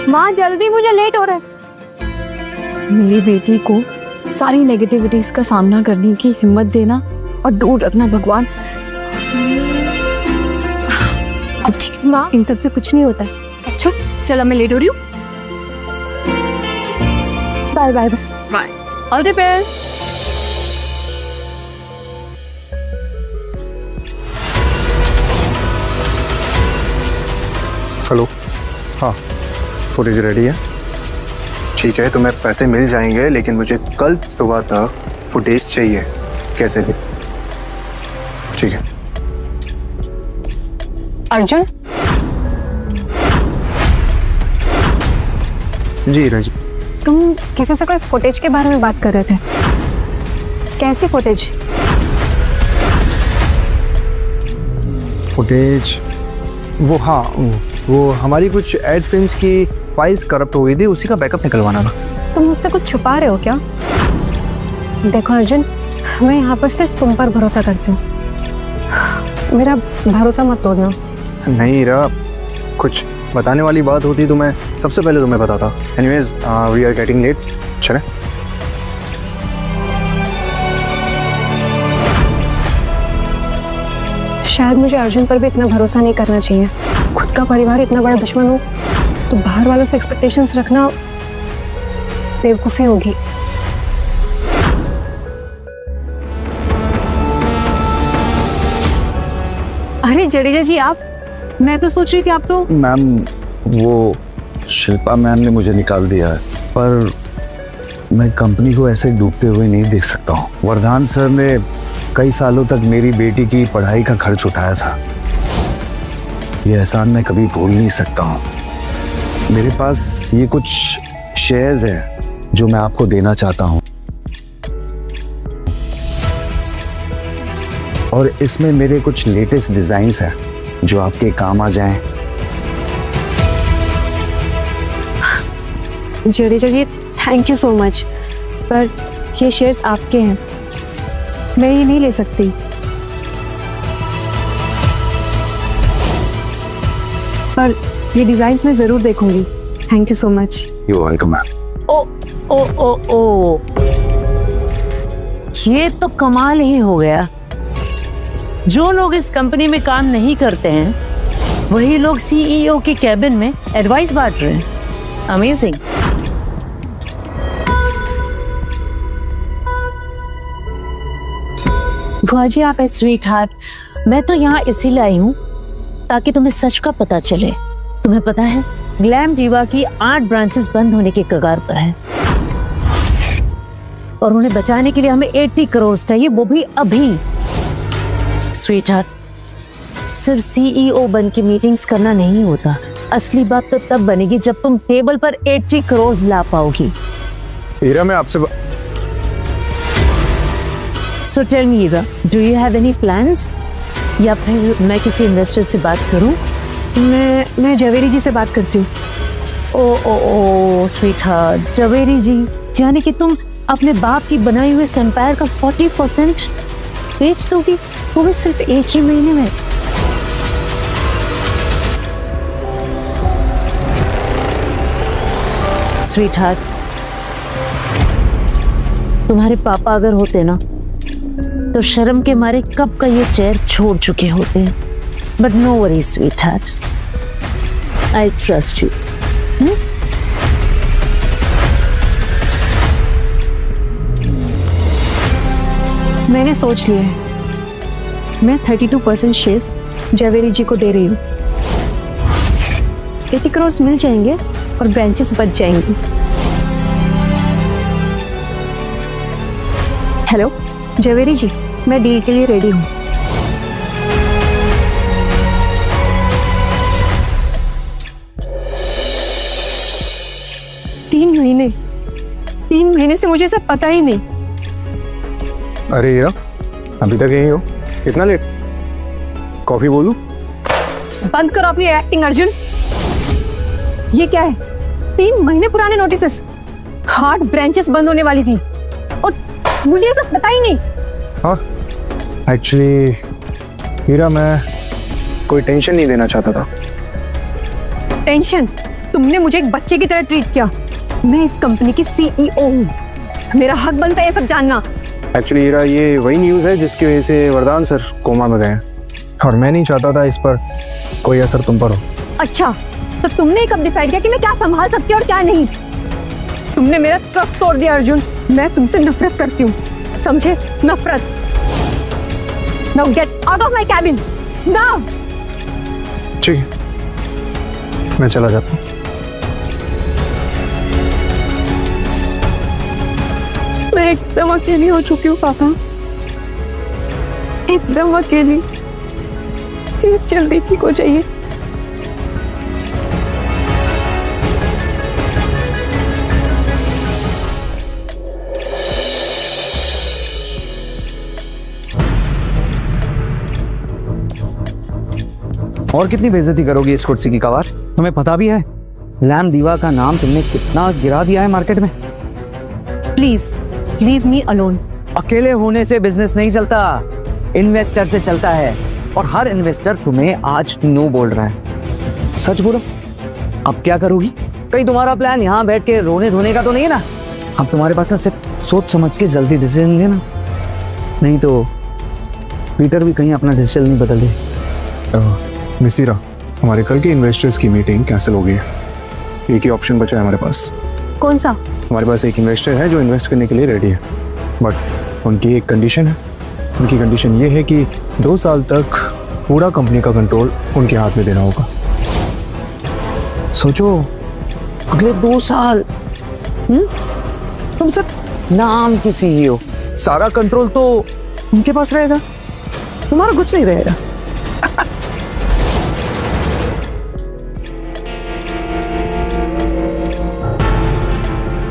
माँ जल्दी, मुझे लेट हो रहा है। मेरी बेटी को सारी नेगेटिविटीज का सामना करने की हिम्मत देना और दूर रखना भगवान। अब ठीक है माँ, इन सब से कुछ नहीं होता है। अच्छा चलो, मैं लेट हो रही हूँ। Bye bye bye, all the best. Hello, हाँ फुटेज रेडी है। ठीक है, तुम्हें पैसे मिल जाएंगे, लेकिन मुझे कल सुबह तक फुटेज चाहिए, कैसे भी। ठीक है। अर्जुन, जी राजी। तुम किसी से कोई फुटेज के बारे में बात कर रहे थे? कैसी फुटेज? फुटेज वो, हाँ वो हमारी कुछ एड फिल्म्स की फाइल्स करप्ट हो गई थी, उसी का बैकअप निकलवाना था। तुम मुझसे कुछ छुपा रहे हो क्या? देखो अर्जुन, मैं यहाँ पर सिर्फ तुम पर भरोसा करती हूँ, मेरा भरोसा मत तोड़ना। नहीं रा, कुछ बताने वाली बात होती तो मैं सबसे पहले तुम्हें बताता। Anyways we are getting late, चलें। शायद मुझे अर्जुन पर भी इतना भरोसा नहीं करना चाहिए। खुद का परिवार इतना बड़ा दुश्मन हो तो बाहर वालों से एक्सपेक्टेशंस रखना बेवकूफ़ी होगी। अरे जडेजा जी आप, मैं तो सोच रही थी आप तो। मैम वो शिल्पा मैम ने मुझे निकाल दिया है, पर मैं कंपनी को ऐसे डूबते हुए नहीं देख सकता हूँ। वरदान सर ने कई सालों तक मेरी बेटी की पढ़ाई का खर्च उठाया था, ये एहसान मैं कभी भूल नहीं सकता हूँ। मेरे पास ये कुछ शेयर्स हैं जो मैं आपको देना चाहता हूँ, और इसमें मेरे कुछ लेटेस्ट डिजाइन्स हैं जो आपके काम आ जाएं। जडेजा जी थैंक यू सो मच, पर ये शेयर्स आपके हैं, मैं ये नहीं ले सकती। पर ये डिजाइन्स मैं जरूर देखूंगी। Thank you so much. You welcome ma'am. ओ ओ ओ ओ, ये तो कमाल ही हो गया। जो लोग इस कंपनी में काम नहीं करते हैं वही लोग सीईओ के कैबिन में एडवाइस बांट रहे हैं। अमेजिंग। बुआ जी आप स्वीट हार्ट, मैं तो यहाँ इसीलिए आई हूँ ताकि तुम्हें सच का पता चले। तुम्हें पता है ग्लैम जीवा की 8 ब्रांचेस बंद होने के कगार पर है, और उन्हें बचाने के लिए हमें 80 करोड़ चाहिए, वो भी अभी। स्वीट हार्ट, सिर्फ सीईओ बन के मीटिंग्स करना नहीं होता, असली बात तो तब बनेगी जब तुम टेबल पर 80 करोड़ ला पाओगी। हीरा मैं आपसे So tell me, Ira, do you have any plans? या फिर मैं किसी इन्वेस्टर से बात करूं? मैं जवेरी जी से बात करती हूँ। ओ ओ ओ स्वीट हार्ट, जवेरी जी, यानी कि तुम अपने बाप की बनाई हुई एम्पायर का 40% बेच दोगी, वो भी सिर्फ एक ही महीने में। स्वीट हार्ट, तुम्हारे पापा अगर होते ना तो शर्म के मारे कब का ये चेयर छोड़ चुके होते हैं। But no worry sweetheart, I trust you. मैंने सोच लिया है, मैं 32% शेयर्स जवेरी जी को दे रही हूँ। 80 करोड़ मिल जाएंगे और ब्रांचेस बच जाएंगी। हेलो जवेरी जी, मैं डील के लिए रेडी हूँ। तीन महीने से मुझे सब पता ही नहीं। अरे हीरा, अभी तक यहीं हो? इतना लेट? कॉफी बोलूं? बंद करो अपनी एक्टिंग अर्जुन। ये क्या है? 3 महीने पुराने नोटिसेस, 8 ब्रांचेस बंद होने वाली थी और मुझे ये सब पता ही नहीं। हाँ एक्चुअली हीरा, मैं कोई टेंशन नहीं देना चाहता था, टेंशन। तुमने मुझे एक बच्चे की तरह ट्रीट किया। मैं इस कंपनी की सीईओ हूँ, मेरा हक बनता है ये सब जानना। एक्चुअली हीरा, ये वही न्यूज़ है जिसकी वजह से वरदान सर कोमा में गए हैं, और मैं नहीं चाहता था इस पर कोई असर तुम पर हो। अच्छा, तो तुमने कब डिसाइड किया कि मैं क्या संभाल सकती हूँ और क्या नहीं? तुमने मेरा ट्रस्ट तोड़ दिया अर्जुन। मैं तुमसे नफरत करती हूँ, समझे? नफरत। Now get out of my cabin now. ठीक है, मैं चला जाता हूँ। मैं एकदम अकेली हो चुकी हूँ पापा, एकदम अकेली। प्लीज जल्दी ठीक हो जाइए। और कितनी बेइज्जती करोगी इस कुर्सी की कवार? तुम्हें पता भी है लैम दीवा का नाम तुमने कितना गिरा दिया है मार्केट में? Please leave me alone. अकेले होने से बिजनेस नहीं चलता, इन्वेस्टर से चलता है। और हर इन्वेस्टर तुम्हें आज नो बोल रहा है। सच बोलो, अब क्या करोगी? कहीं तुम्हारा प्लान यहाँ बैठ के रोने धोने का तो नहीं है ना? अब तुम्हारे पास ना सिर्फ सोच समझ के जल्दी डिसीजन लेना, नहीं तो पीटर भी कहीं अपना डिसीजन नहीं बदल दे। मिस हीरा, हमारे कल की इन्वेस्टर्स की मीटिंग कैंसिल हो गई है। एक ही ऑप्शन बचा है हमारे पास। कौन सा? हमारे पास एक इन्वेस्टर है जो इन्वेस्ट करने के लिए रेडी है, बट उनकी एक कंडीशन है। उनकी कंडीशन ये है कि 2 साल तक पूरा कंपनी का कंट्रोल उनके हाथ में देना होगा। सोचो, अगले 2 साल तुम सिर्फ नाम की सीईओ, सारा कंट्रोल तो उनके पास रहेगा, तुम्हारा कुछ नहीं रहेगा।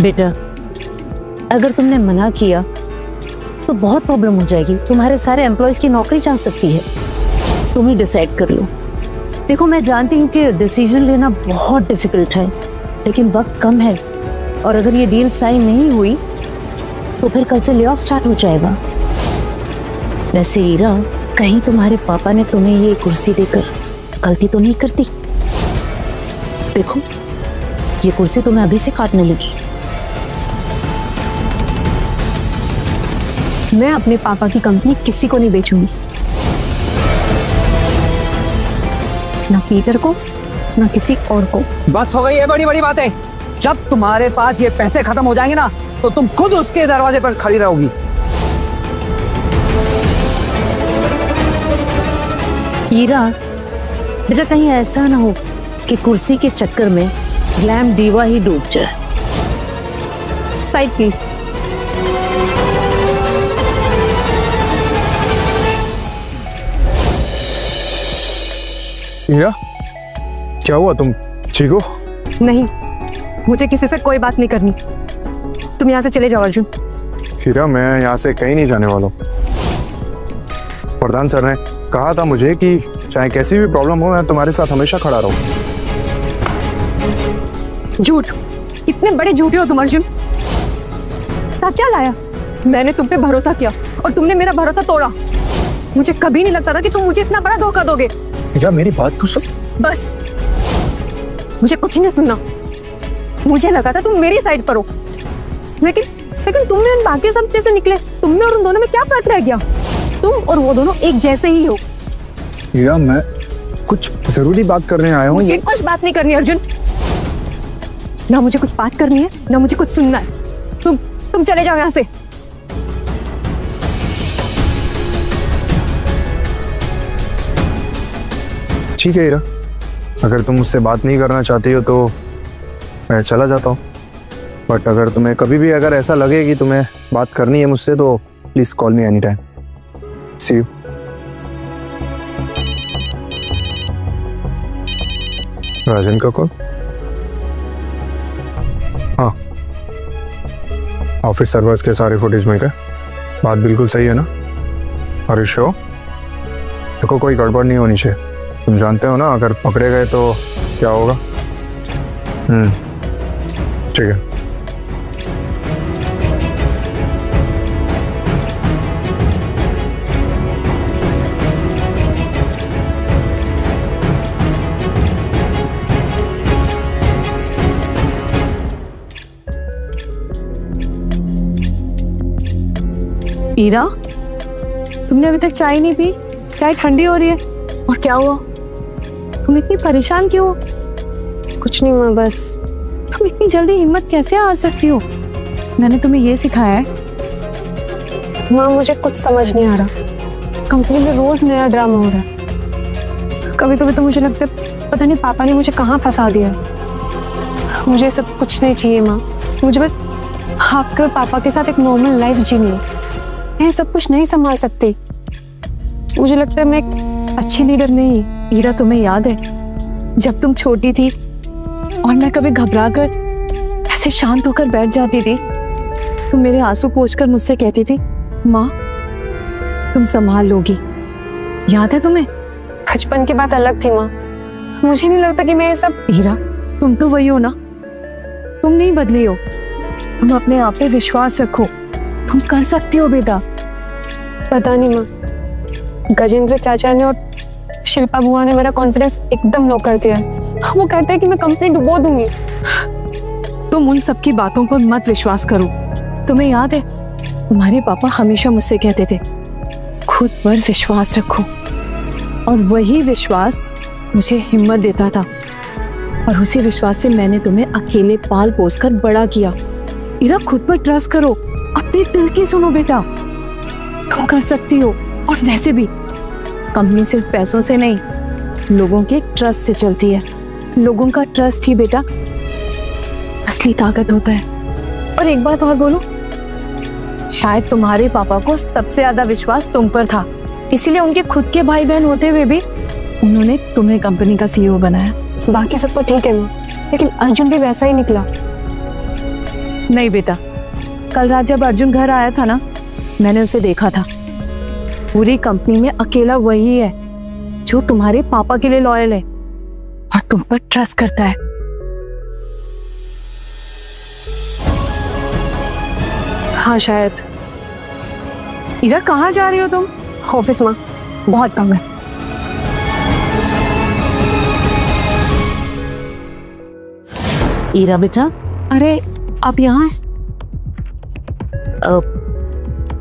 बेटा, अगर तुमने मना किया तो बहुत प्रॉब्लम हो जाएगी। तुम्हारे सारे एम्प्लॉयज की नौकरी जा सकती है। तुम ही डिसाइड कर लो। देखो, मैं जानती हूँ कि डिसीजन लेना बहुत डिफिकल्ट है, लेकिन वक्त कम है, और अगर ये डील साइन नहीं हुई तो फिर कल से ले ऑफ स्टार्ट हो जाएगा। वैसे हीरा, कहीं तुम्हारे पापा ने तुम्हें ये कुर्सी देकर गलती तो नहीं करती? देखो, ये कुर्सी तुम्हें अभी से काटने लगी। मैं अपने पापा की कंपनी किसी को नहीं बेचूंगी, ना पीटर को ना किसी और को। बस हो गई है बड़ी बड़ी बातें। जब तुम्हारे पास ये पैसे खत्म हो जाएंगे ना, तो तुम खुद उसके दरवाजे पर खड़ी रहोगी। हीरा, बेटा कहीं ऐसा ना हो कि कुर्सी के चक्कर में ग्लैम दीवा ही डूब जाए। Side please. हीरा, क्या हुआ? तुम ठीक हो? नहीं, मुझे किसी से कोई बात नहीं करनी। तुम यहाँ से चले जाओ अर्जुन। हीरा, मैं यहाँ से कहीं नहीं जाने वाला हूँ। प्रधान सर ने कहा था मुझे कि चाहे कैसी भी प्रॉब्लम हो, मैं तुम्हारे साथ हमेशा खड़ा रहूँ। झूठ, इतने बड़े झूठे हो तुम अर्जुन। सच्चा लाया। मैंने तुम पे भरोसा किया और तुमने मेरा भरोसा तोड़ा। मुझे कभी नहीं लगता था कि तुम मुझे इतना बड़ा धोखा दोगे। हीरा, मेरी बात तो सुन। बस, मुझे कुछ नहीं सुनना। मुझे लगा था तुम मेरी साइड पर हो, लेकिन तुम में उन बाकी सब जैसे निकले। तुम में और उन दोनों में क्या फर्क रह गया? तुम और वो दोनों एक जैसे ही हो। हीरा, मैं कुछ जरूरी बात करने आया हूँ। मुझे कुछ बात नहीं करनी अर्जुन। ना मुझे कुछ बात करनी है, ना मुझे कुछ सुनना है। तुम चले जाओ यहाँ से। ठीक है हीरा, अगर तुम मुझसे बात नहीं करना चाहती हो तो मैं चला जाता हूँ। बट अगर तुम्हें कभी भी अगर ऐसा लगे कि तुम्हें बात करनी है मुझसे, तो please call me any time. See you. Rajan का कॉल? हाँ, ऑफिस सर्वर्स के सारे फुटेज में गए। बात बिल्कुल सही है ना? अरे श्योर? देखो, कोई गड़बड़ नहीं होनी चाहिए। तुम जानते हो ना, अगर पकड़े गए तो क्या होगा। ठीक है। ईरा, तुमने अभी तक चाय नहीं पी? चाय ठंडी हो रही है। और क्या हुआ? तुम इतनी परेशान क्यों हो? कुछ नहीं हुआ, बस तुम इतनी जल्दी हिम्मत कैसे आ सकती हो? मैंने तुम्हें ये सिखाया है? माँ, मुझे कुछ समझ नहीं आ रहा। कंपनी में रोज नया ड्रामा हो रहा है। कभी कभी तो मुझे लगता है पता नहीं पापा ने मुझे कहाँ फंसा दिया है। मुझे सब कुछ नहीं चाहिए माँ, मुझे बस आपके और पापा के साथ एक नॉर्मल लाइफ जीनी है। मैं सब कुछ नहीं संभाल सकती। मुझे लगता है मैं एक अच्छी लीडर नहीं। ईरा, तुम्हें याद है जब तुम छोटी थी और मैं कभी घबरा कर ऐसे शांत होकर बैठ जाती थी, तुम मेरे आंसू पोंछकर मुझसे कहती थी, माँ तुम संभाल लोगी। याद है तुम्हें? बचपन की बात अलग थी माँ, मुझे नहीं लगता कि मैं ये सब। हीरा, तुम तो वही हो ना, तुम नहीं बदली हो। तुम अपने आप पे विश्वास रखो, तुम कर सकती हो बेटा। पता नहीं माँ, गजेंद्र चाचा ने और शिल्पा बुआ ने मेरा कॉन्फिडेंस एकदम लो कर दिया। वो कहते हैं कि मैं कंपनी डुबो दूंगी। तुम उन सब की बातों पर मत विश्वास करो। तुम्हें याद है तुम्हारे पापा हमेशा मुझसे कहते थे, खुद पर विश्वास रखो। और वही विश्वास मुझे हिम्मत देता था, और उसी विश्वास से मैंने तुम्हें अकेले पाल पोस कर बड़ा किया। इरा, खुद पर ट्रस्ट करो, अपने दिल की सुनो बेटा, तुम कर सकती हो। और वैसे भी कंपनी सिर्फ पैसों से नहीं, लोगों के ट्रस्ट से चलती है। लोगों का ट्रस्ट ही बेटा असली ताकत होता है। और एक बात और बोलूं, शायद तुम्हारे पापा को सबसे ज्यादा विश्वास तुम पर था, इसीलिए उनके खुद के भाई बहन होते हुए भी उन्होंने तुम्हें कंपनी का सीईओ बनाया। बाकी सब तो ठीक है माँ, लेकिन अर्जुन भी वैसा ही निकला। नहीं बेटा, कल रात जब अर्जुन घर आया था ना, मैंने उसे देखा था। पूरी कंपनी में अकेला वही है जो तुम्हारे पापा के लिए लॉयल है और तुम पर ट्रस्ट करता है। हाँ शायद। इरा, कहाँ जा रही हो तुम? ऑफिस माँ, बहुत काम है। ईरा बेटा, अरे आप यहाँ हैं?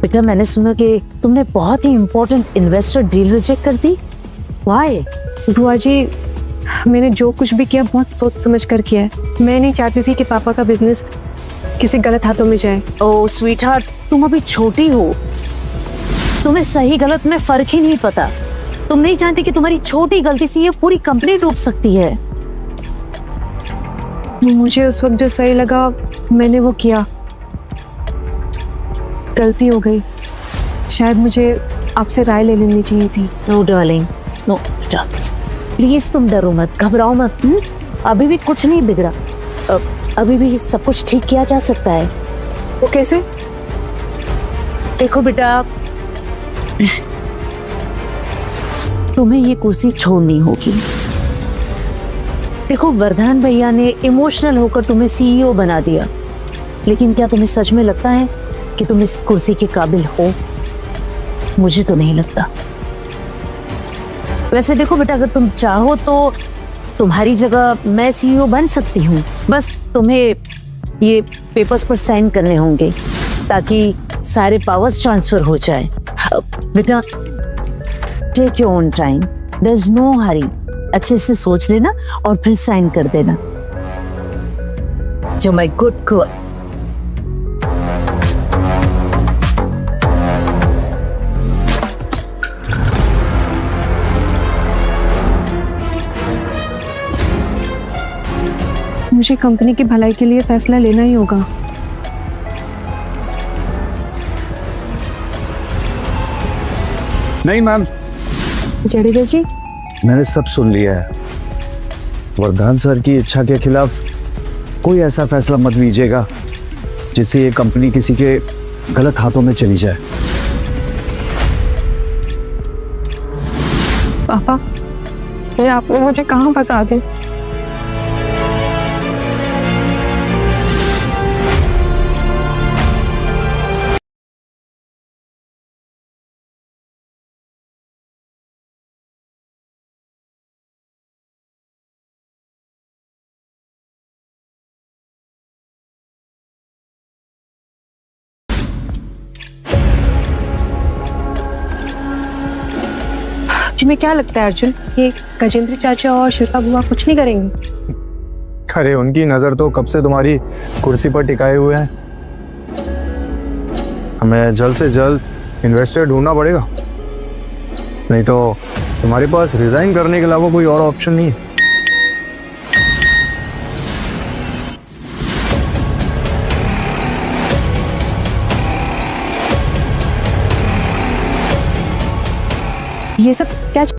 बेटा मैंने सुना कि तुमने बहुत ही इम्पोर्टेंट इन्वेस्टर डील रिजेक्ट कर दी। वाई? बुआ जी, मैंने जो कुछ भी किया बहुत सोच समझ कर किया है। मैं नहीं चाहती थी कि पापा का बिजनेस किसी गलत हाथों में जाए। ओह स्वीटहार्ट, तुम अभी छोटी हो, तुम्हें सही गलत में फर्क ही नहीं पता। तुम नहीं जानती कि तुम्हारी छोटी गलती से ये पूरी कंपनी डूब सकती है। मुझे उस वक्त जो सही लगा मैंने वो किया। गलती हो गई, शायद मुझे आपसे राय ले लेनी चाहिए थी। नो डार्लिंग, नो बेटा, प्लीज तुम डरो मत, घबराओ मत। अभी भी कुछ नहीं बिगड़ा, अभी भी सब कुछ ठीक किया जा सकता है। वो कैसे? देखो बेटा, तुम्हें ये कुर्सी छोड़नी होगी। देखो, वरदान भैया ने इमोशनल होकर तुम्हें सीईओ बना दिया, लेकिन क्या तुम्हें सच में लगता है कि तुम इस कुर्सी के काबिल हो? मुझे तो नहीं लगता। वैसे देखो बेटा, अगर तुम चाहो तो तुम्हारी जगह मैं सीईओ बन सकती हूँ। बस तुम्हें ये पेपर्स पर साइन करने होंगे ताकि सारे पावर्स ट्रांसफर हो जाए। बेटा, take your own time, there is no hurry. अच्छे से सोच लेना और फिर साइन कर देना। जो माय गुड गर्ल। मुझे कंपनी की भलाई के लिए फैसला लेना ही होगा। नहीं मैम, जडेजा जी, मैंने सब सुन लिया है। वरदान सर की इच्छा के खिलाफ कोई ऐसा फैसला मत लीजिएगा जिससे ये कंपनी किसी के गलत हाथों में चली जाए। पापा, ये आपने मुझे कहाँ फंसा दिया? तुम्हें क्या लगता है अर्जुन, ये गजेंद्र चाचा और शिल्पा बुआ कुछ नहीं करेंगे? अरे उनकी नजर तो कब से तुम्हारी कुर्सी पर टिकाए हुए है। हमें जल्द से जल्द इन्वेस्टर ढूंढना पड़ेगा, नहीं तो तुम्हारे पास रिजाइन करने के अलावा कोई और ऑप्शन नहीं है। ये सब क्या